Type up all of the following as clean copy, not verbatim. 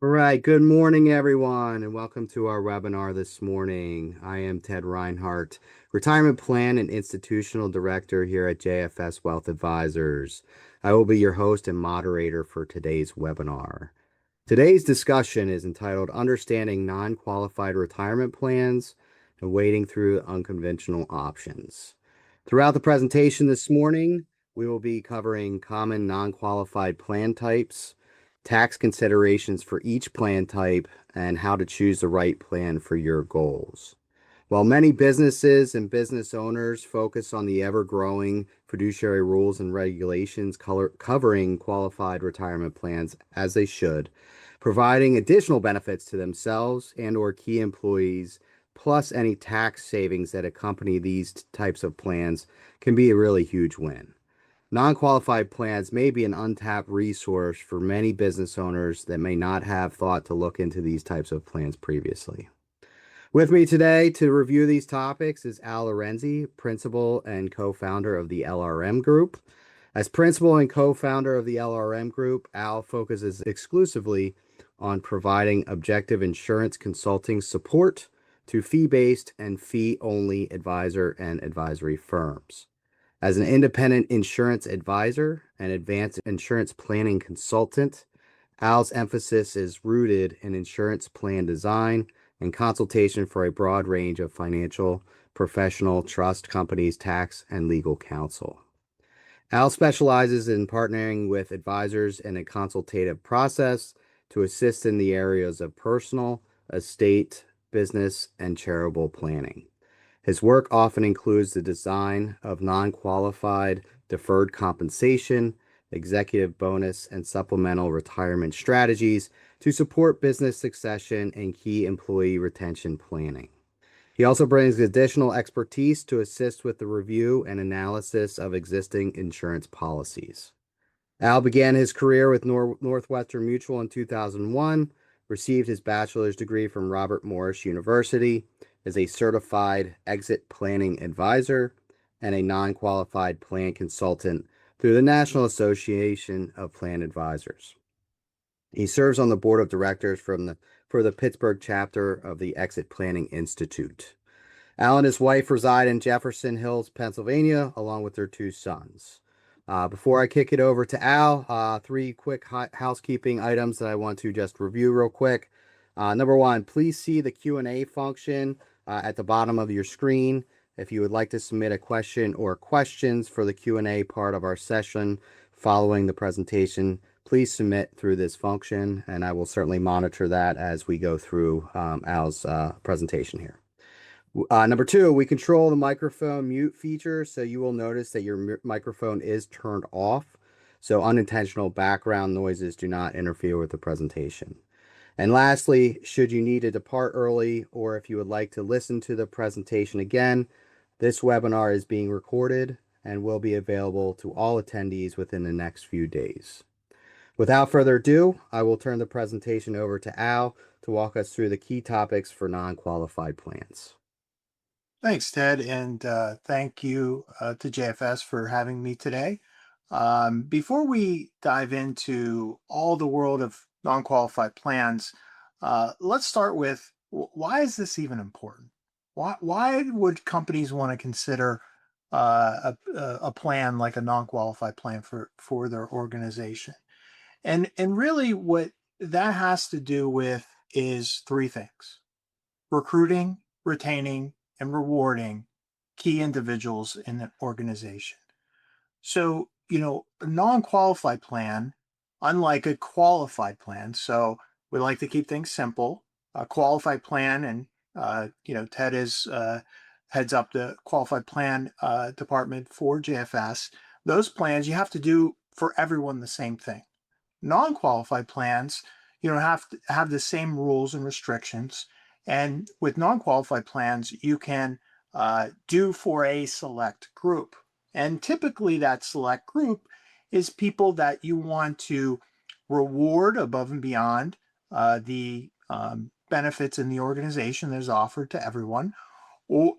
All right, good morning, everyone, and welcome to our webinar this morning. I am Ted Rhinehart, Retirement Plan and Institutional Director here at JFS Wealth Advisors. I will be your host and moderator for today's webinar. Today's discussion is entitled Understanding Non-Qualified Retirement Plans and Wading Through Unconventional Options. Throughout the presentation this morning, we will be covering common non-qualified plan types, tax considerations for each plan type, and how to choose the right plan for your goals. While many businesses and business owners focus on the ever-growing fiduciary rules and regulations covering qualified retirement plans, as they should, providing additional benefits to themselves and/or key employees, plus any tax savings that accompany these types of plans, can be a really huge win. Non-qualified plans may be an untapped resource for many business owners that may not have thought to look into these types of plans previously. With me today to review these topics is Al Lorenzi, principal and co-founder of the LRM Group. As principal and co-founder of the LRM Group, Al focuses exclusively on providing objective insurance consulting support to fee-based and fee-only advisor and advisory firms. As an independent insurance advisor and advanced insurance planning consultant, Al's emphasis is rooted in insurance plan design and consultation for a broad range of financial, professional, trust companies, tax, and legal counsel. Al specializes in partnering with advisors in a consultative process to assist in the areas of personal, estate, business, and charitable planning. His work often includes the design of non-qualified deferred compensation, executive bonus, and supplemental retirement strategies to support business succession and key employee retention planning. He also brings additional expertise to assist with the review and analysis of existing insurance policies. Al began his career with Northwestern Mutual in 2001, received his bachelor's degree from Robert Morris University, is a certified exit planning advisor, and a non-qualified plan consultant through the National Association of Plan Advisors. He serves on the board of directors for the Pittsburgh chapter of the Exit Planning Institute. Al and his wife reside in Jefferson Hills, Pennsylvania, along with their two sons. Before I kick it over to Al, three quick housekeeping items that I want to just review real quick. Number one, please see the Q&A function at the bottom of your screen. If you would like to submit a question or questions for the Q&A part of our session following the presentation, please submit through this function, and I will certainly monitor that as we go through Al's presentation here. Number two, we control the microphone mute feature, so you will notice that your microphone is turned off, so unintentional background noises do not interfere with the presentation. And lastly, should you need to depart early, or if you would like to listen to the presentation again, this webinar is being recorded and will be available to all attendees within the next few days. Without further ado, I will turn the presentation over to Al to walk us through the key topics for non-qualified plans. Thanks, Ted, and thank you to JFS for having me today. Before we dive into all the world of non-qualified plans, let's start with why is this even important? Why would companies want to consider a plan like a non-qualified plan for their organization? And really what that has to do with is three things: recruiting, retaining, and rewarding key individuals in the organization. So, a non-qualified plan, unlike a qualified plan, so we like to keep things simple. A qualified plan, and Ted is heads up the qualified plan department for JFS. Those plans you have to do for everyone the same thing. Non-qualified plans, have to have the same rules and restrictions. And with non-qualified plans, you can do for a select group. And typically that select group is people that you want to reward above and beyond the benefits in the organization that is offered to everyone.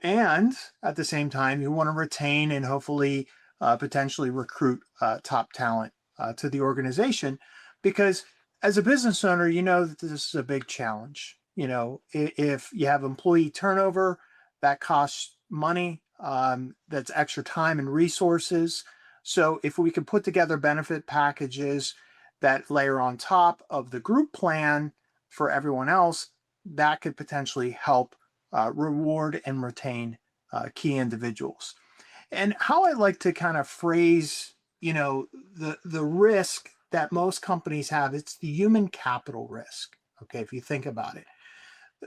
And at the same time, you want to retain and hopefully potentially recruit top talent to the organization, because as a business owner, you know that this is a big challenge. If you have employee turnover, that costs money, that's extra time and resources. So if we can put together benefit packages that layer on top of the group plan for everyone else, that could potentially help reward and retain key individuals. And how I like to kind of phrase, the risk that most companies have, it's the human capital risk. Okay, if you think about it,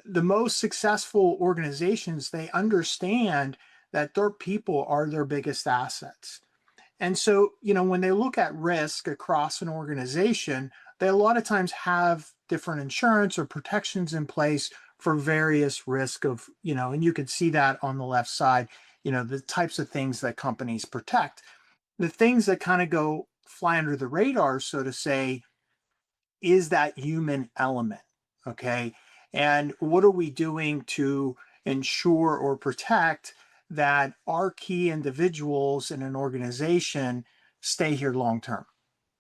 the most successful organizations, they understand that their people are their biggest assets. And so, when they look at risk across an organization, they a lot of times have different insurance or protections in place for various risk of, and you can see that on the left side, the types of things that companies protect. The things that kind of go fly under the radar, so to say, is that human element. Okay. And what are we doing to ensure or protect that our key individuals in an organization stay here long term?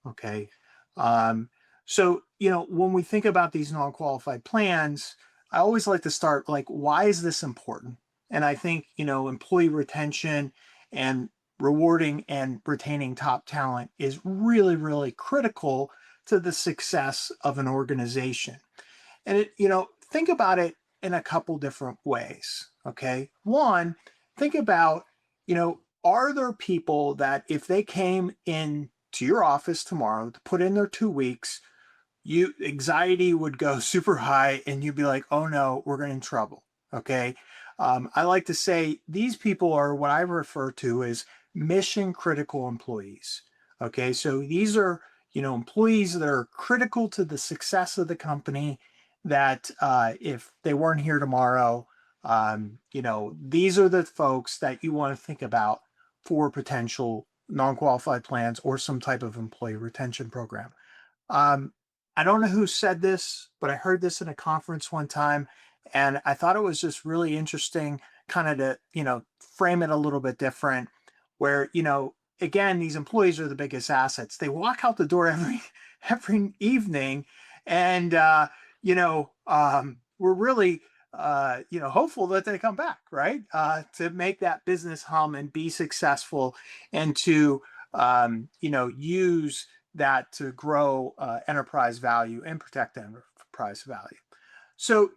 Okay. Um, so, when we think about these non qualified plans, I always like to start like, why is this important? And I think, employee retention and rewarding and retaining top talent is really, really critical to the success of an organization. And think about it in a couple different ways. Okay. One, think about, are there people that if they came in to your office tomorrow to put in their 2 weeks, you anxiety would go super high and you'd be like, oh no, we're in trouble. Okay. I like to say these people are what I refer to as mission critical employees. Okay. So these are, employees that are critical to the success of the company, that if they weren't here tomorrow, these are the folks that you want to think about for potential non-qualified plans or some type of employee retention program. Um, I don't know who said this, but I heard this in a conference one time, and I thought it was just really interesting, kind of to, frame it a little bit different, where, again, these employees are the biggest assets. They walk out the door every every evening, and we're really hopeful that they come back, right? To make that business hum and be successful, and to use that to grow enterprise value and protect enterprise value. So,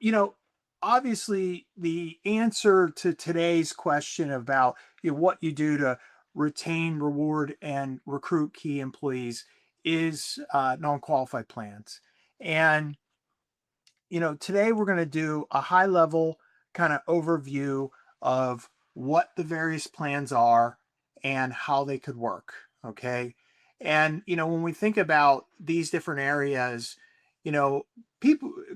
obviously, the answer to today's question about what you do to retain, reward, and recruit key employees is non-qualified plans. And today we're going to do a high level kind of overview of what the various plans are and how they could work. Okay. And, when we think about these different areas, you know,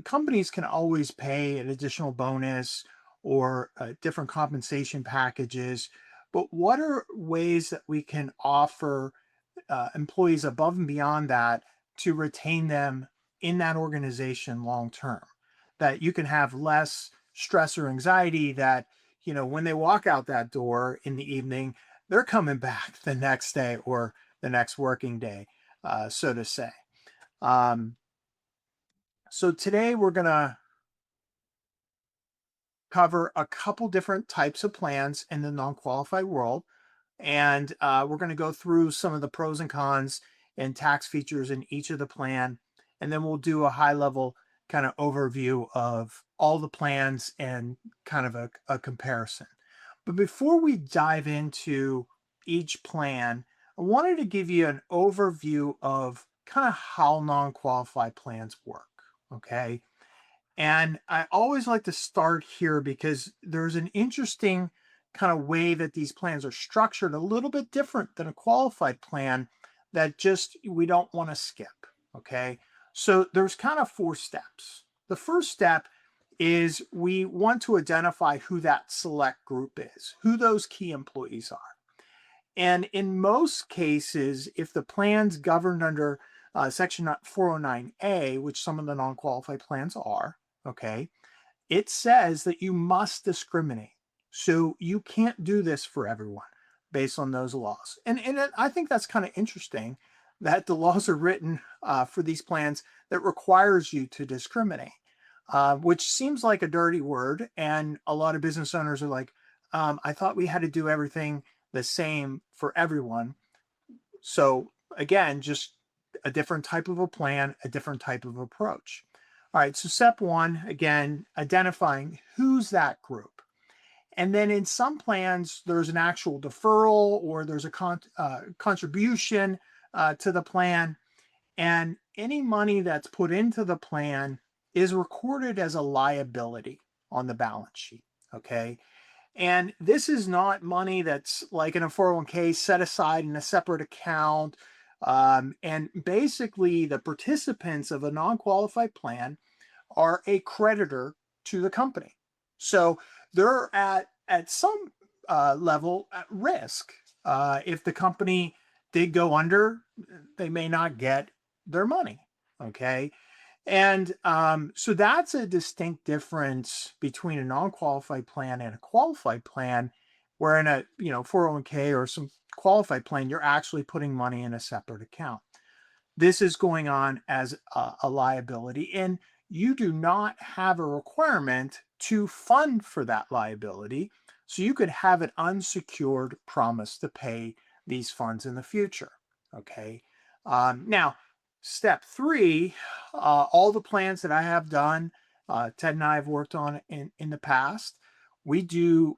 companies can always pay an additional bonus or different compensation packages. But what are ways that we can offer employees above and beyond that to retain them in that organization long term, that you can have less stress or anxiety, that when they walk out that door in the evening, they're coming back the next day or the next working day, so to say. um, so today we're going to cover a couple different types of plans in the non-qualified world. And we're going to go through some of the pros and cons and tax features in each of the plan. And then we'll do a high level kind of overview of all the plans and kind of a comparison. But before we dive into each plan, I wanted to give you an overview of kind of how non-qualified plans work. Okay. And I always like to start here because there's an interesting kind of way that these plans are structured, a little bit different than a qualified plan, that just we don't want to skip. Okay. So there's kind of 4 steps. The first step is we want to identify who that select group is, who those key employees are. And in most cases, if the plan's governed under Section 409A, which some of the non qualified plans are, okay, it says that you must discriminate. So you can't do this for everyone based on those laws. And I think that's kind of interesting that the laws are written for these plans that requires you to discriminate, which seems like a dirty word. And a lot of business owners are like, I thought we had to do everything the same for everyone. So again, just a different type of a plan, a different type of approach. All right, so step one, again, identifying who's that group. And then in some plans, there's an actual deferral or there's a contribution to the plan. And any money that's put into the plan is recorded as a liability on the balance sheet. Okay. And this is not money that's like in a 401k set aside in a separate account. And basically, the participants of a non qualified plan are a creditor to the company. So they're at some level at risk. If the company did go under, they may not get their money. Okay. And so that's a distinct difference between a non-qualified plan and a qualified plan, where in a 401k or some qualified plan, you're actually putting money in a separate account. This is going on as a liability, and you do not have a requirement to fund for that liability. So you could have an unsecured promise to pay these funds in the future. Okay. Now, step three, all the plans that I have done, Ted and I have worked on in the past, we do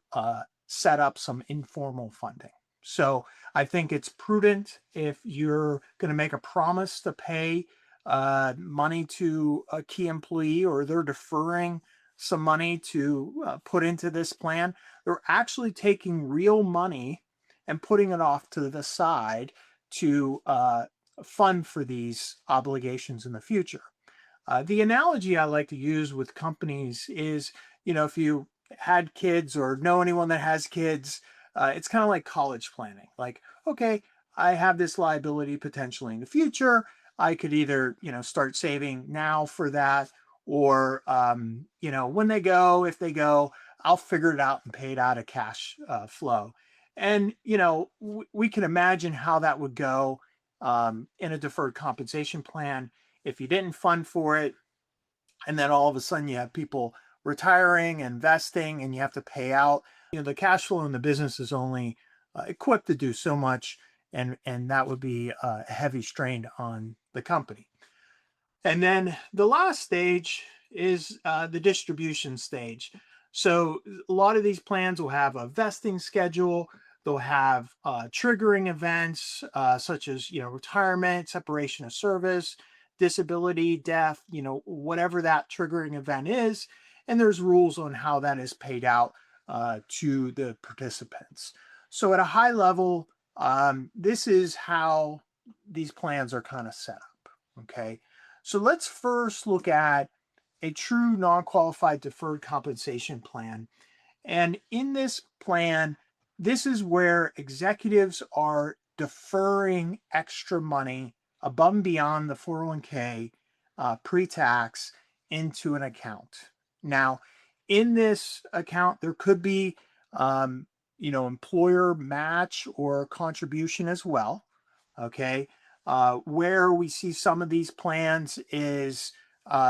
set up some informal funding. So I think it's prudent if you're going to make a promise to pay money to a key employee, or they're deferring some money to put into this plan, they're actually taking real money and putting it off to the side to fund for these obligations in the future. The analogy I like to use with companies is, if you had kids or know anyone that has kids, it's kind of like college planning. Like, okay, I have this liability potentially in the future. I could either, start saving now for that, or, when they go, if they go, I'll figure it out and pay it out of cash flow. And, we can imagine how that would go in a deferred compensation plan if you didn't fund for it, and then all of a sudden you have people retiring, investing, and you have to pay out. The cash flow in the business is only equipped to do so much, and that would be a heavy strain on the company. And then the last stage is the distribution stage. So a lot of these plans will have a vesting schedule. They'll have triggering events such as retirement, separation of service, disability, death, whatever that triggering event is. And there's rules on how that is paid out to the participants. So at a high level, this is how these plans are kind of set up. Okay. So let's first look at a true non-qualified deferred compensation plan. And in this plan, this is where executives are deferring extra money above and beyond the 401k pre-tax into an account. Now, in this account, there could be, employer match or contribution as well. Okay. Where we see some of these plans is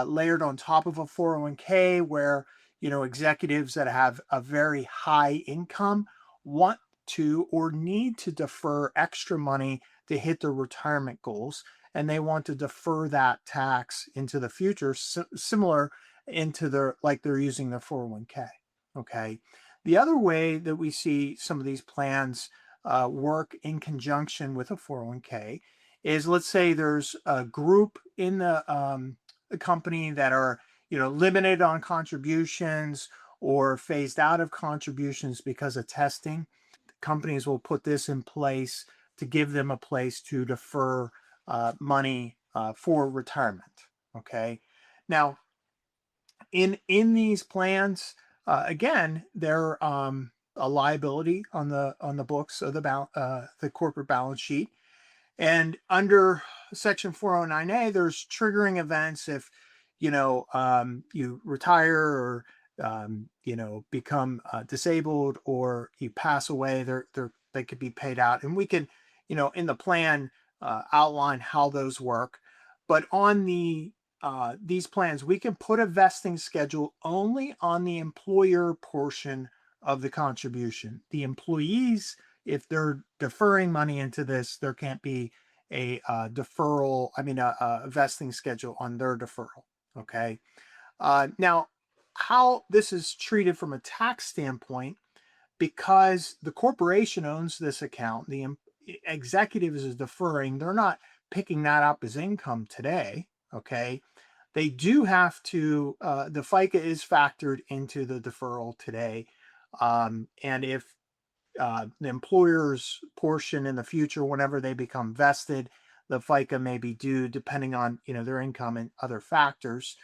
layered on top of a 401k, where executives that have a very high income want to or need to defer extra money to hit their retirement goals, and they want to defer that tax into the future, similar into their, like they're using their 401k. Okay. The other way that we see some of these plans work in conjunction with a 401k is, let's say there's a group in the company that are limited on contributions or phased out of contributions because of testing. Companies will put this in place to give them a place to defer money for retirement. Okay. Now, in these plans, again, they're a liability on the books of the corporate balance sheet. And under Section 409A, there's triggering events if you retire, or become disabled, or you pass away. They could be paid out, and we can in the plan outline how those work. But on the these plans, we can put a vesting schedule only on the employer portion of the contribution. The employees, if they're deferring money into this, there can't be deferral, a vesting schedule on their deferral. Okay. Now, how this is treated from a tax standpoint, because the corporation owns this account, the executive is deferring, they're not picking that up as income today. Okay. They do have to, the FICA is factored into the deferral today. And if the employer's portion in the future, whenever they become vested, the FICA may be due depending on their income and other factors.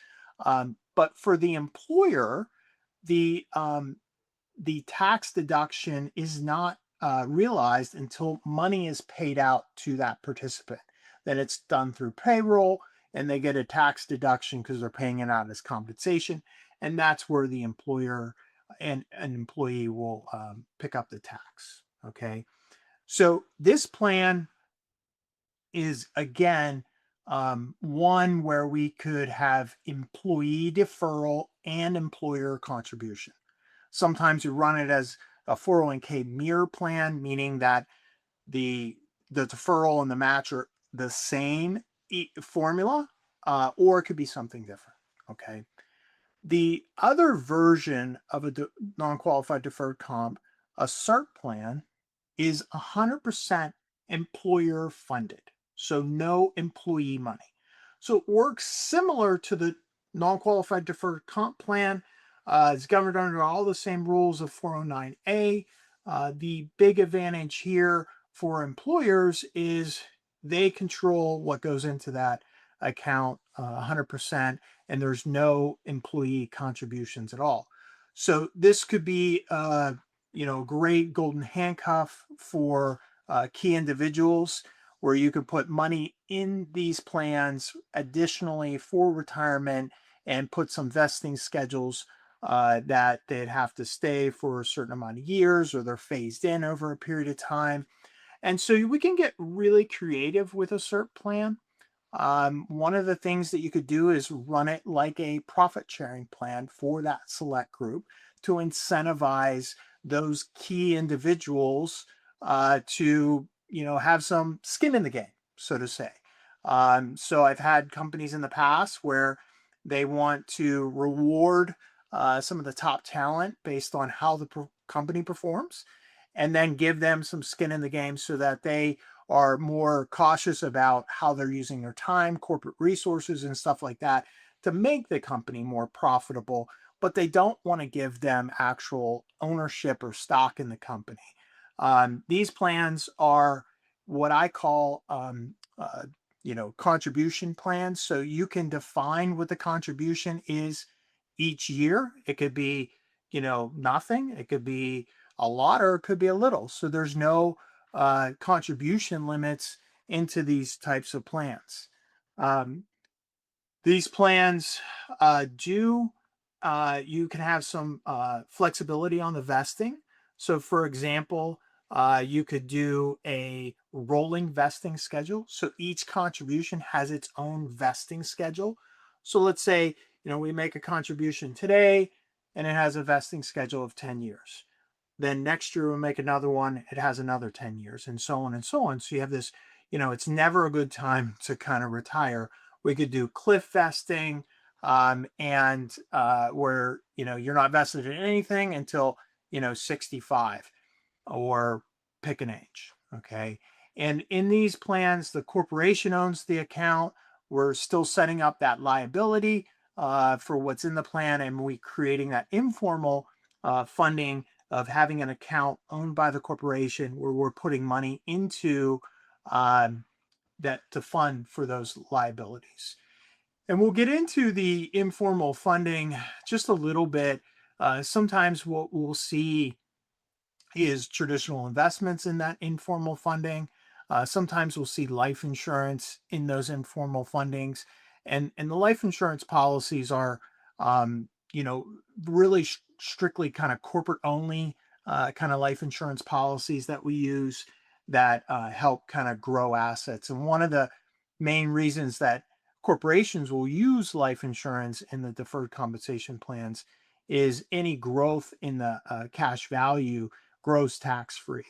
But for the employer, the the tax deduction is not realized until money is paid out to that participant. Then it's done through payroll, and they get a tax deduction because they're paying it out as compensation. And that's where the employer and an employee will pick up the tax. Okay. So this plan is, again, one where we could have employee deferral and employer contribution. Sometimes you run it as a 401k mirror plan, meaning that the the deferral and the match are the same formula, or it could be something different. Okay. The other version of a non-qualified deferred comp, a CERT plan, is 100% employer funded. So no employee money. So it works similar to the non-qualified deferred comp plan. It's governed under all the same rules of 409A. The big advantage here for employers is they control what goes into that account 100%, and there's no employee contributions at all. So this could be great golden handcuff for key individuals, where you could put money in these plans additionally for retirement and put some vesting schedules that they'd have to stay for a certain amount of years, or they're phased in over a period of time. And so we can get really creative with a CERT plan. One of the things that you could do is run it like a profit sharing plan for that select group to incentivize those key individuals to have some skin in the game, so to say. So I've had companies in the past where they want to reward some of the top talent based on how the company performs, and then give them some skin in the game so that they are more cautious about how they're using their time, corporate resources, and stuff like that to make the company more profitable. But they don't want to give them actual ownership or stock in the company. These plans are what I call, contribution plans. So you can define what the contribution is each year. It could be, nothing. It could be a lot, or it could be a little. So there's no contribution limits into these types of plans. Um, these plans do, you can have some flexibility on the vesting. So, for example, you could do a rolling vesting schedule. So each contribution has its own vesting schedule. So let's say, we make a contribution today and it has a vesting schedule of 10 years. Then next year we'll make another one, it has another 10 years, and so on and so on. So you have this, it's never a good time to kind of retire. We could do cliff vesting, and where, you're not vested in anything until, 65, or pick an age. Okay. And in these plans, the corporation owns the account. We're still setting up that liability for what's in the plan, and we creating that informal funding of having an account owned by the corporation where we're putting money into um, that to fund for those liabilities. And we'll get into the informal funding just a little bit. Sometimes what we'll see is traditional investments in that informal funding. Sometimes we'll see life insurance in those informal fundings, and the life insurance policies are, you know, really strictly kind of corporate only kind of life insurance policies that we use that help kind of grow assets. And one of the main reasons that corporations will use life insurance in the deferred compensation plans is any growth in the cash value grows tax free.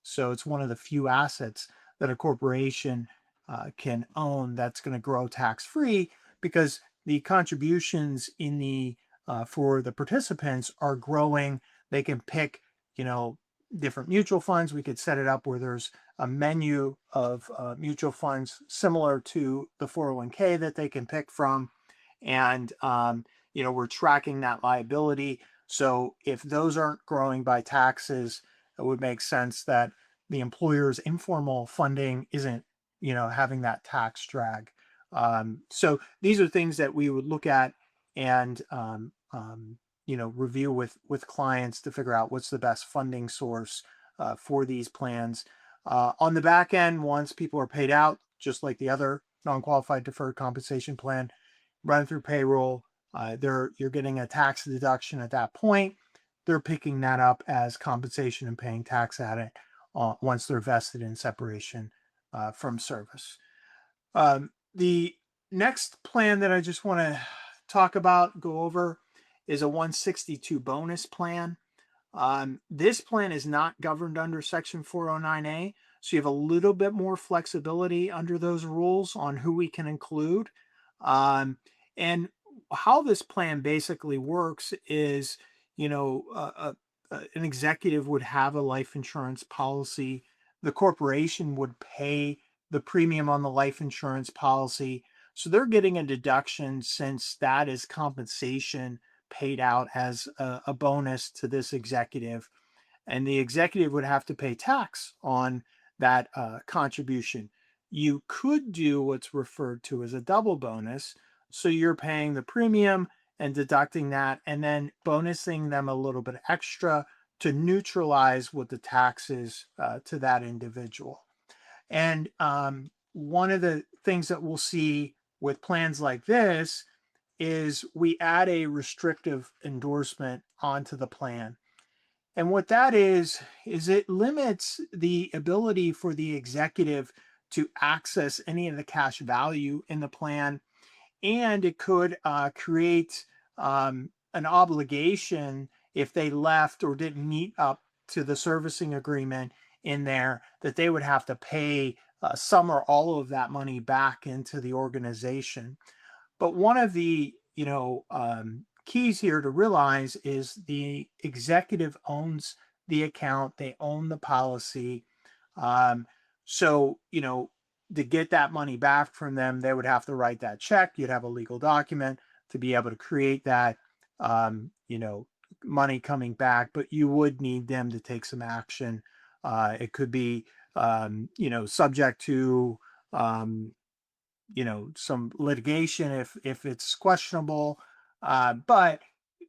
So it's one of the few assets that a corporation can own that's going to grow tax free, because the contributions in the for the participants are growing. They can pick, you know, different mutual funds. We could set it up where there's a menu of mutual funds similar to the 401k that they can pick from. And, we're tracking that liability. So if those aren't growing by taxes, it would make sense that the employer's informal funding isn't, having that tax drag. So these are things that we would look at and, review with clients to figure out what's the best funding source for these plans. On the back end, once people are paid out, just like the other non-qualified deferred compensation plan, run through payroll, you're getting a tax deduction at that point. They're picking that up as compensation and paying tax at it once they're vested in separation from service. The next plan that I just want to go over, is a 162 bonus plan. This plan is not governed under Section 409A, so you have a little bit more flexibility under those rules on who we can include. And how this plan basically works is, an executive would have a life insurance policy. The corporation would pay the premium on the life insurance policy. So they're getting a deduction, since that is compensation paid out as a bonus to this executive. And the executive would have to pay tax on that contribution. You could do what's referred to as a double bonus. So you're paying the premium and deducting that, and then bonusing them a little bit extra to neutralize what the tax is to that individual. And one of the things that we'll see with plans like this is we add a restrictive endorsement onto the plan. And what that is it limits the ability for the executive to access any of the cash value in the plan. And it could create an obligation if they left or didn't meet up to the servicing agreement in there, that they would have to pay some or all of that money back into the organization. But one of the keys here to realize is the executive owns the account, they own the policy. Um, so to get that money back from them, they would have to write that check. You'd have a legal document to be able to create that money coming back, but you would need them to take some action. It could be subject to um, some litigation if it's questionable. But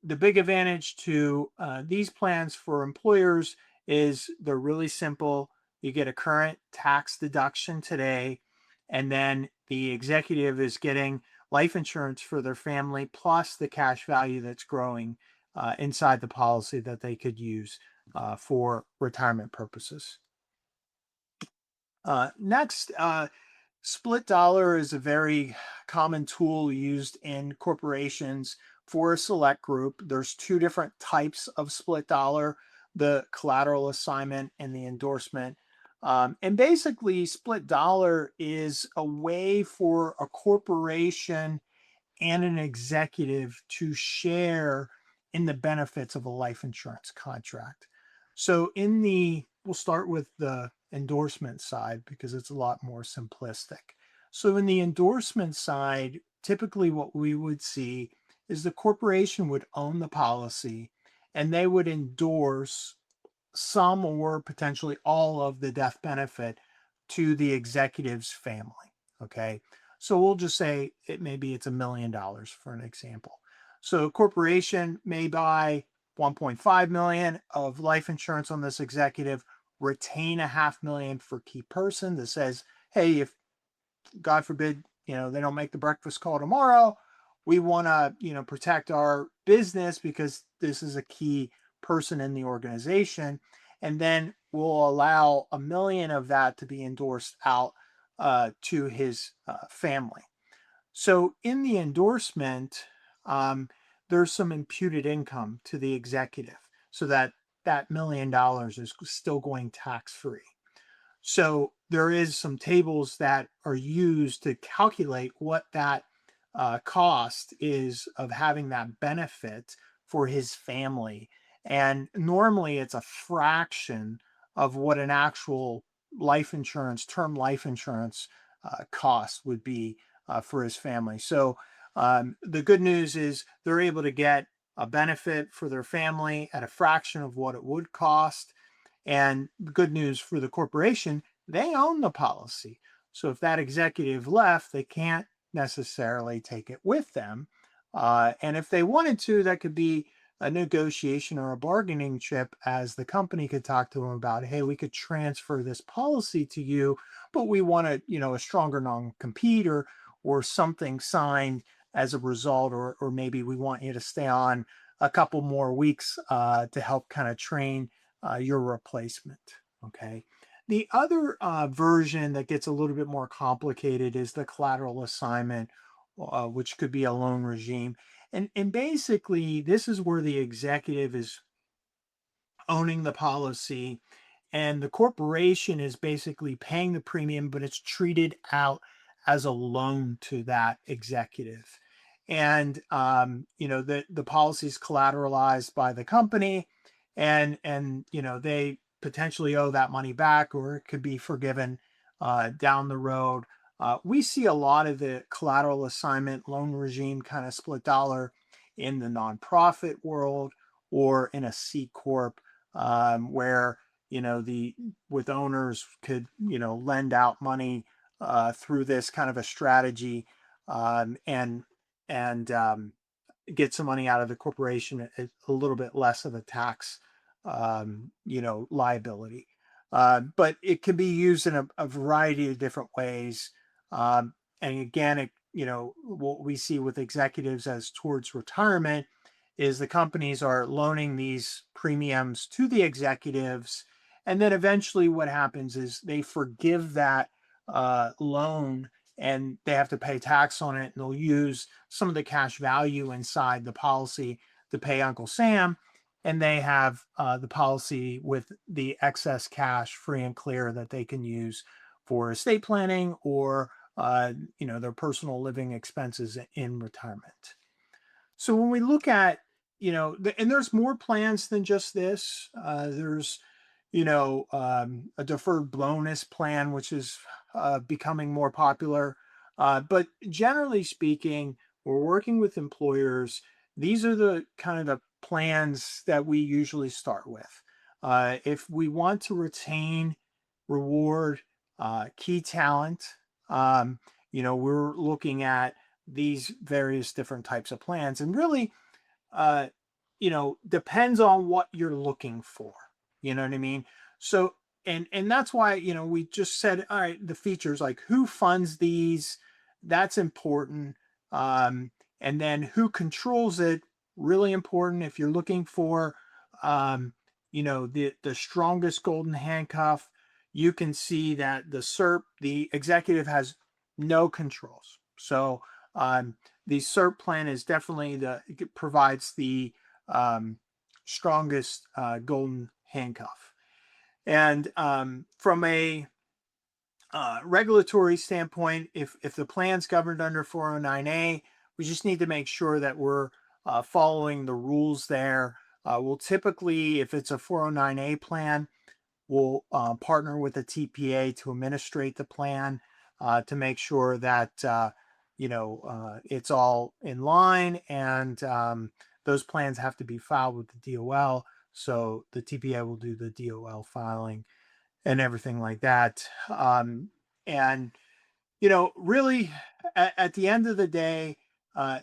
the big advantage to these plans for employers is they're really simple. You get a current tax deduction today, and then the executive is getting life insurance for their family plus the cash value that's growing inside the policy that they could use for retirement purposes. Next, split dollar is a very common tool used in corporations for a select group. There's two different types of split dollar: the collateral assignment and the endorsement. And basically, split dollar is a way for a corporation and an executive to share in the benefits of a life insurance contract. So we'll start with the endorsement side because it's a lot more simplistic. So in the endorsement side, typically what we would see is the corporation would own the policy and they would endorse some or potentially all of the death benefit to the executive's family. Okay. So we'll just say maybe it's $1 million for an example. So a corporation may buy 1.5 million of life insurance on this executive, retain a half million for key person that says, hey, if God forbid, they don't make the breakfast call tomorrow, we want to, protect our business because this is a key person in the organization. And then we'll allow 1 million of that to be endorsed out to his family. So in the endorsement, um, there's some imputed income to the executive, so that that $1 million is still going tax free. So there is some tables that are used to calculate what that cost is of having that benefit for his family. And normally it's a fraction of what an actual term life insurance cost would be for his family. So the good news is they're able to get a benefit for their family at a fraction of what it would cost. And the good news for the corporation, they own the policy. So if that executive left, they can't necessarily take it with them. And if they wanted to, that could be a negotiation or a bargaining chip, as the company could talk to them about, hey, we could transfer this policy to you, but we want a stronger non-compete, or something signed as a result, or maybe we want you to stay on a couple more weeks to help kind of train your replacement. Okay. The other version that gets a little bit more complicated is the collateral assignment, which could be a loan regime. And basically, this is where the executive is owning the policy, and the corporation is basically paying the premium, but it's treated out as a loan to that executive. And the policy is collateralized by the company, and they potentially owe that money back, or it could be forgiven down the road. We see a lot of the collateral assignment loan regime kind of split dollar in the nonprofit world, or in a C corp, where the with owners could lend out money through this kind of a strategy, and get some money out of the corporation at a little bit less of a tax liability. But it can be used in a variety of different ways. And again, what we see with executives as towards retirement is the companies are loaning these premiums to the executives. And then eventually what happens is they forgive that loan, and they have to pay tax on it. And they'll use some of the cash value inside the policy to pay Uncle Sam. And they have the policy with the excess cash free and clear that they can use for estate planning, or their personal living expenses in retirement. So when we look at, and there's more plans than just this. There's, a deferred bonus plan, which is becoming more popular. But generally speaking, we're working with employers. These are the kind of the plans that we usually start with. If we want to retain, reward key talent, we're looking at these various different types of plans. And really, uh, depends on what you're looking for. You know what I mean? So, and that's why, we just said, all right, the features, like who funds these, that's important. Um, and then who controls it, really important. If you're looking for, the strongest golden handcuff, you can see that the executive has no controls. So, the CERP plan is definitely it provides the um, strongest golden handcuff. And from a regulatory standpoint, if the plan's governed under 409A, we just need to make sure that we're following the rules there. We'll typically, if it's a 409A plan, we'll partner with a TPA to administrate the plan, to make sure that it's all in line, and those plans have to be filed with the DOL. So the TPA will do the DOL filing and everything like that. And really, at the end of the day,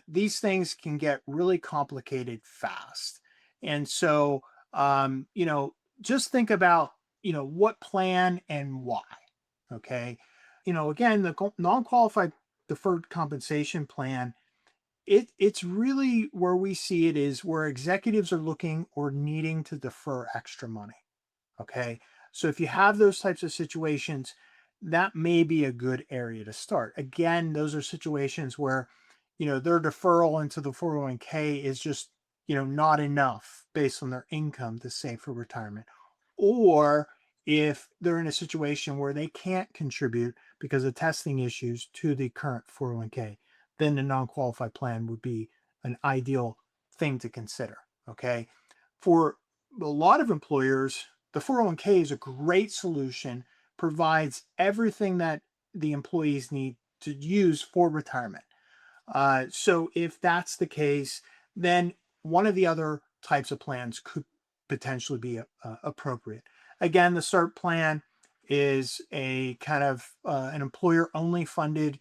these things can get really complicated fast. And so, just think about, what plan and why. Okay. Again, the non-qualified deferred compensation plan, it's really where we see it is where executives are looking or needing to defer extra money. Okay. So if you have those types of situations, that may be a good area to start. Again, those are situations where, their deferral into the 401k is just, not enough based on their income to save for retirement. Or if they're in a situation where they can't contribute because of testing issues to the current 401k, then the non-qualified plan would be an ideal thing to consider. Okay. For a lot of employers, the 401k is a great solution, provides everything that the employees need to use for retirement. So if that's the case, then one of the other types of plans could potentially be appropriate. Again, the SERP plan is a kind of an employer only funded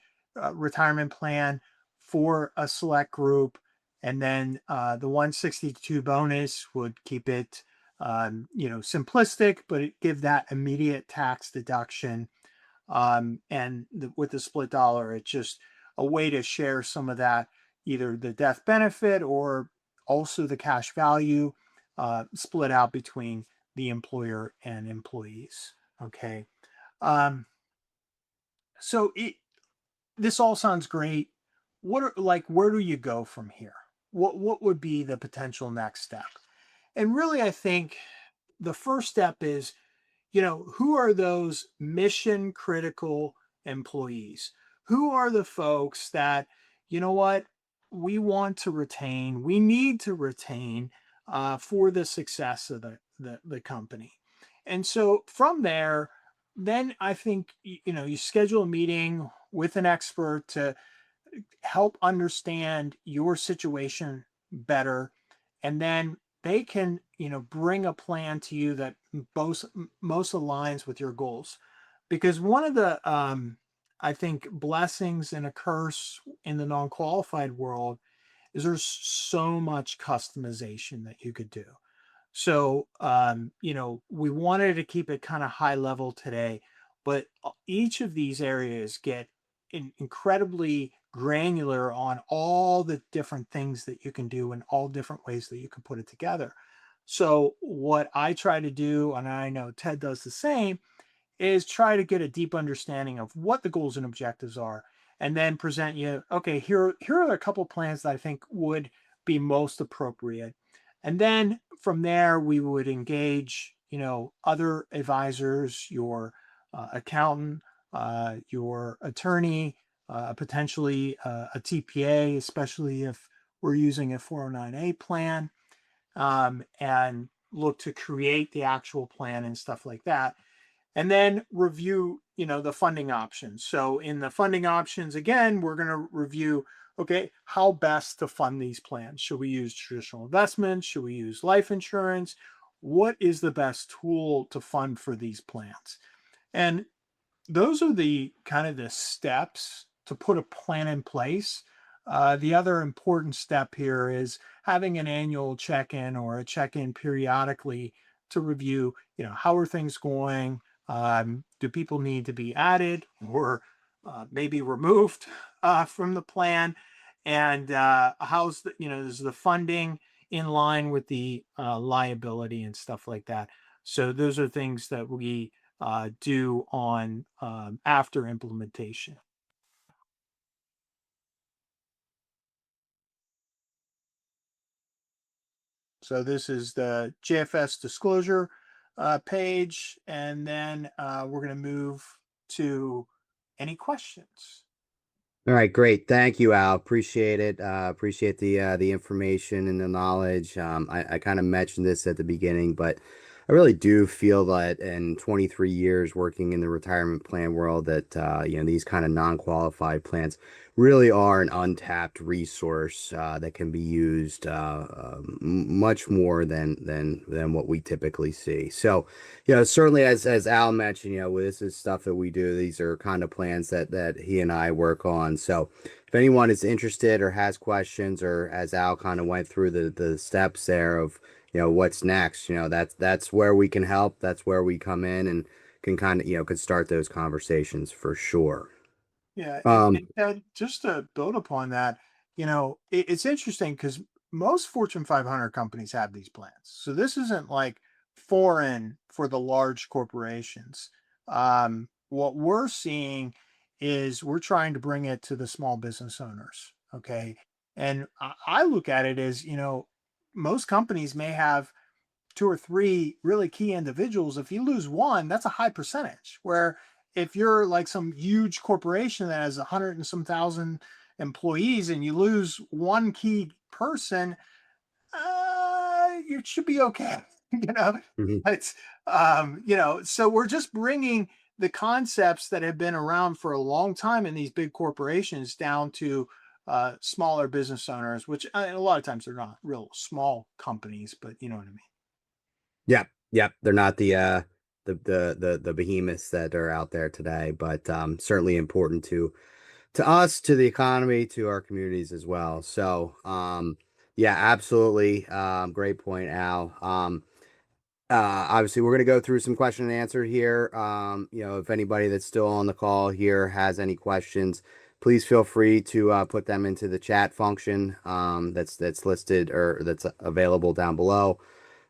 retirement plan for a select group. And then the 162 bonus would keep it, simplistic, but it give that immediate tax deduction. With the split dollar, it's just a way to share some of that, either the death benefit or also the cash value, split out between the employer and employees. Okay. Um, so this all sounds great. Where do you go from here? What would be the potential next step? And really, I think the first step is, who are those mission critical employees? Who are the folks that, what, we want to retain, we need to retain for the success of the company? And so from there, then I think, you schedule a meeting with an expert to help understand your situation better, and then they can, bring a plan to you that most aligns with your goals. Because one of the I think blessings and a curse in the non-qualified world is there's so much customization that you could do. So, we wanted to keep it kind of high level today, but each of these areas get incredibly granular on all the different things that you can do and all different ways that you can put it together. So, what I try to do, and I know Ted does the same, is try to get a deep understanding of what the goals and objectives are, and then present you, okay, here are a couple plans that I think would be most appropriate. And then from there we would engage, other advisors, your accountant, your attorney, potentially a TPA, especially if we're using a 409A plan, and look to create the actual plan and stuff like that, and then review, the funding options. So in the funding options, again, we're going to review, okay, how best to fund these plans. Should we use traditional investments? Should we use life insurance? What is the best tool to fund for these plans? And those are the kind of the steps to put a plan in place. The other important step here is having an annual check-in or a check-in periodically to review, how are things going? Do people need to be added or maybe removed from the plan? And how's is the funding in line with the liability and stuff like that? So those are things that we do on after implementation. So this is the JFS disclosure page, and then we're going to move to any questions. All right, great. Thank you, Al. Appreciate it. Appreciate the information and the knowledge. I kind of mentioned this at the beginning, but I really do feel that in 23 years working in the retirement plan world, that these kind of non-qualified plans really are an untapped resource that can be used much more than what we typically see. So, certainly as Al mentioned, this is stuff that we do. These are kind of plans that he and I work on. So if anyone is interested or has questions, or as Al kind of went through the steps there of, what's next, that's where we can help. That's where we come in and can kind of, could start those conversations for sure. Yeah, Um, and Ted, just to build upon that, it's interesting because most Fortune 500 companies have these plans. So this isn't like foreign for the large corporations. what we're seeing is we're trying to bring it to the small business owners. Okay. And I look at it as, most companies may have two or three really key individuals. If you lose one, that's a high percentage. Where if you're like some huge corporation that has 100 and some thousand employees and you lose one key person, you should be okay. you know, Mhm. it's so we're just bringing the concepts that have been around for a long time in these big corporations down to smaller business owners, which a lot of times they're not real small companies, but you know what I mean. Yep, yep. They're not the behemoths that are out there today, but certainly important to us, to the economy, to our communities as well. So, yeah, absolutely. Great point, Al. Obviously, we're going to go through some question and answer here. If anybody that's still on the call here has any questions, please feel free to put them into the chat function that's listed or that's available down below.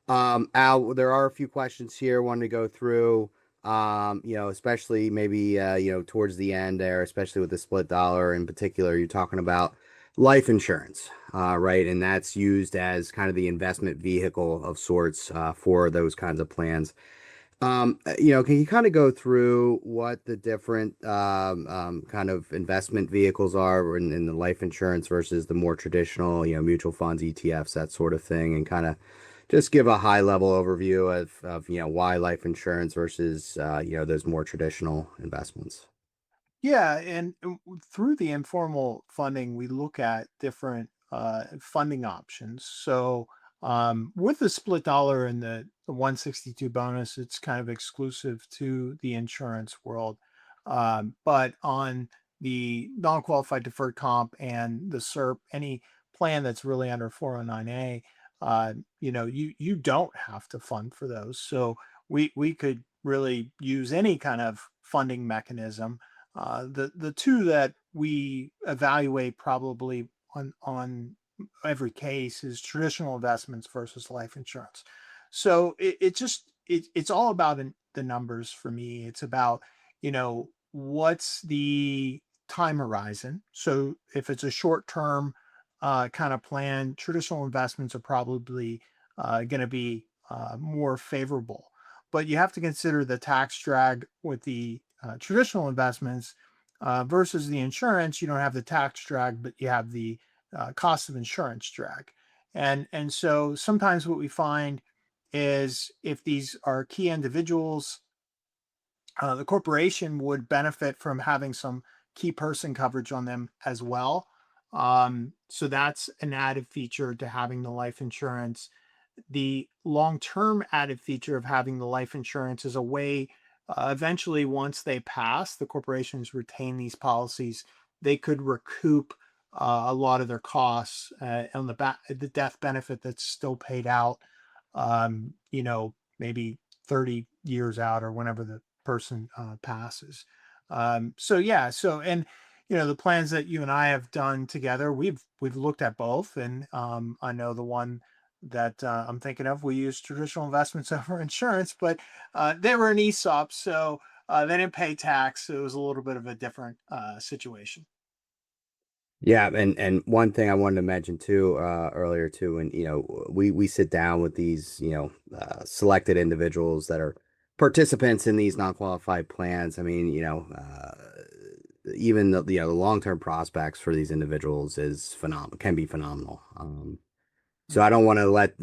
Al, there are a few questions here I wanted to go through. Especially maybe towards the end there, especially with the split dollar in particular, you're talking about life insurance, right? And that's used as kind of the investment vehicle of sorts for those kinds of plans. Can you kind of go through what the different kind of investment vehicles are in the life insurance versus the more traditional, mutual funds, ETFs, that sort of thing, and kind of just give a high level overview of why life insurance versus those more traditional investments. Yeah, and through the informal funding, we look at different funding options. So, with the split dollar and the 162 bonus, it's kind of exclusive to the insurance world. But on the non-qualified deferred comp and the SERP, any plan that's really under 409A, you don't have to fund for those. So we could really use any kind of funding mechanism. The two that we evaluate probably on every case is traditional investments versus life insurance. So it's all about the numbers for me. It's about what's the time horizon. So if it's a short term kind of plan, traditional investments are probably going to be more favorable. But you have to consider the tax drag with the traditional investments versus the insurance. You don't have the tax drag, but you have the cost of insurance drag. And so sometimes what we find is if these are key individuals, the corporation would benefit from having some key person coverage on them as well. So that's an added feature to having the life insurance. The long-term added feature of having the life insurance is a way, eventually, once they pass, the corporations retain these policies, they could recoup a lot of their costs on the death benefit that's still paid out, maybe 30 years out or whenever the person passes. So yeah, and the plans that you and I have done together, we've looked at both, and I know the one that I'm thinking of, we use traditional investments over insurance, but they were an ESOP, so they didn't pay tax. So it was a little bit of a different situation. Yeah, and one thing I wanted to mention too earlier too, and we sit down with these selected individuals that are participants in these non-qualified plans. I mean, even the long-term prospects for these individuals is phenomenal, can be phenomenal. So I don't want to let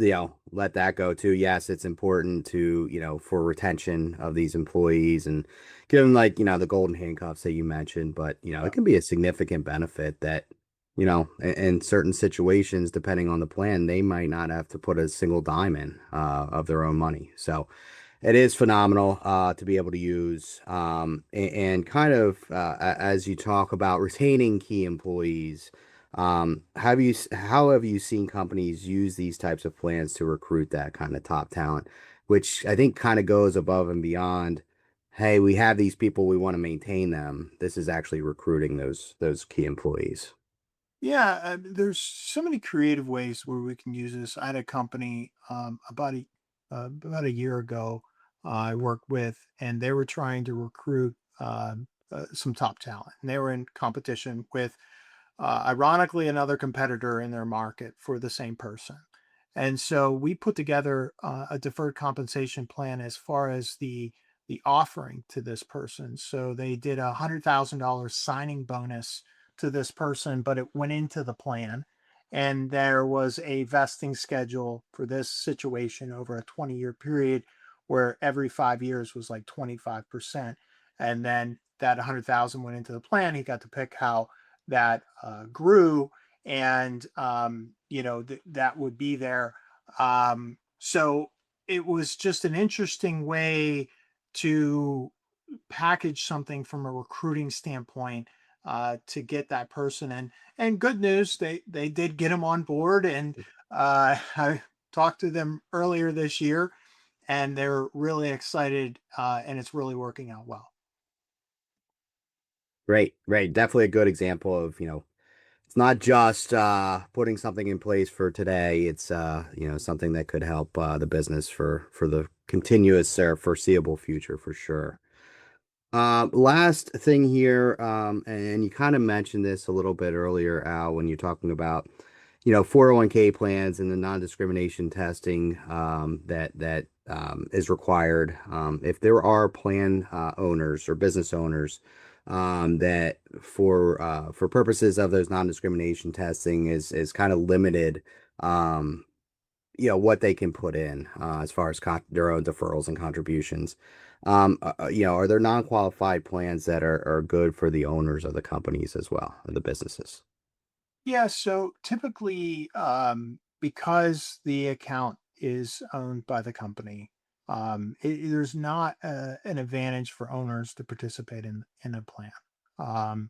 that go too. Yes, it's important to, for retention of these employees and give them like, the golden handcuffs that you mentioned, but it Yeah. can be a significant benefit that, in certain situations, depending on the plan, they might not have to put a single dime in of their own money. So it is phenomenal to be able to use. And kind of as you talk about retaining key employees, how have you seen companies use these types of plans to recruit that kind of top talent, which I think kind of goes above and beyond, hey, we have these people, we want to maintain them. This is actually recruiting those key employees. Yeah, there's so many creative ways where we can use this. I had a company about a year ago I worked with, and they were trying to recruit some top talent, and they were in competition with, ironically, another competitor in their market for the same person. And so we put together a deferred compensation plan as far as the offering to this person. So they did $100,000 signing bonus to this person, but it went into the plan. And there was a vesting schedule for this situation over a 20-year period where every 5 years was like 25%. And then that 100,000 went into the plan. He got to pick how that grew, and that would be there. So it was just an interesting way to package something from a recruiting standpoint, to get that person. And good news, they did get him on board, and I talked to them earlier this year, and they're really excited, and it's really working out well. Great, great. Definitely a good example of, it's not just putting something in place for today. It's something that could help the business for the continuous or foreseeable future for sure. Last thing here, and you kind of mentioned this a little bit earlier, Al, when you're talking about, 401k plans and the non-discrimination testing that is required. If there are plan owners or business owners that for purposes of those non-discrimination testing is kind of limited, um, what they can put in as far as their own deferrals and contributions. Are there non-qualified plans that are good for the owners of the companies as well, of the businesses? Yeah, so typically, because the account is owned by the company, there's not an advantage for owners to participate in a plan. Um,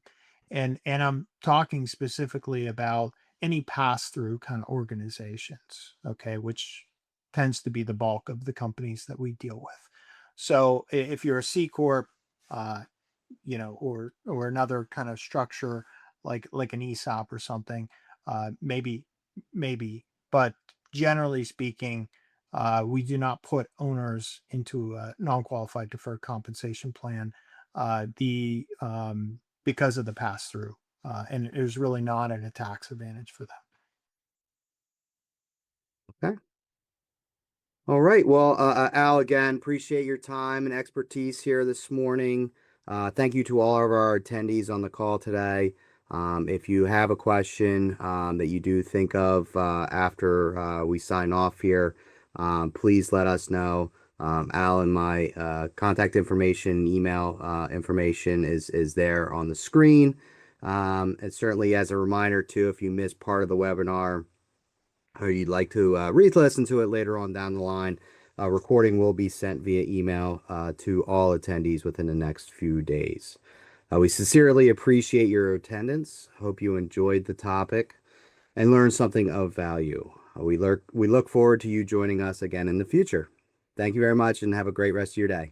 and I'm talking specifically about any pass-through kind of organizations, okay, which tends to be the bulk of the companies that we deal with. So if you're a C corp, uh, or another kind of structure like an ESOP or something, maybe, but generally speaking, we do not put owners into a non-qualified deferred compensation plan, the because of the pass through, and there's really not a tax advantage for them. Okay. All right. Well, Al, again, appreciate your time and expertise here this morning. Thank you to all of our attendees on the call today. If you have a question that you do think of after we sign off here, please let us know. Al and my contact information, email information is there on the screen. And certainly as a reminder too, if you missed part of the webinar, or you'd like to re-listen to it later on down the line, a recording will be sent via email to all attendees within the next few days. We sincerely appreciate your attendance. Hope you enjoyed the topic and learned something of value. We look forward to you joining us again in the future. Thank you very much and have a great rest of your day.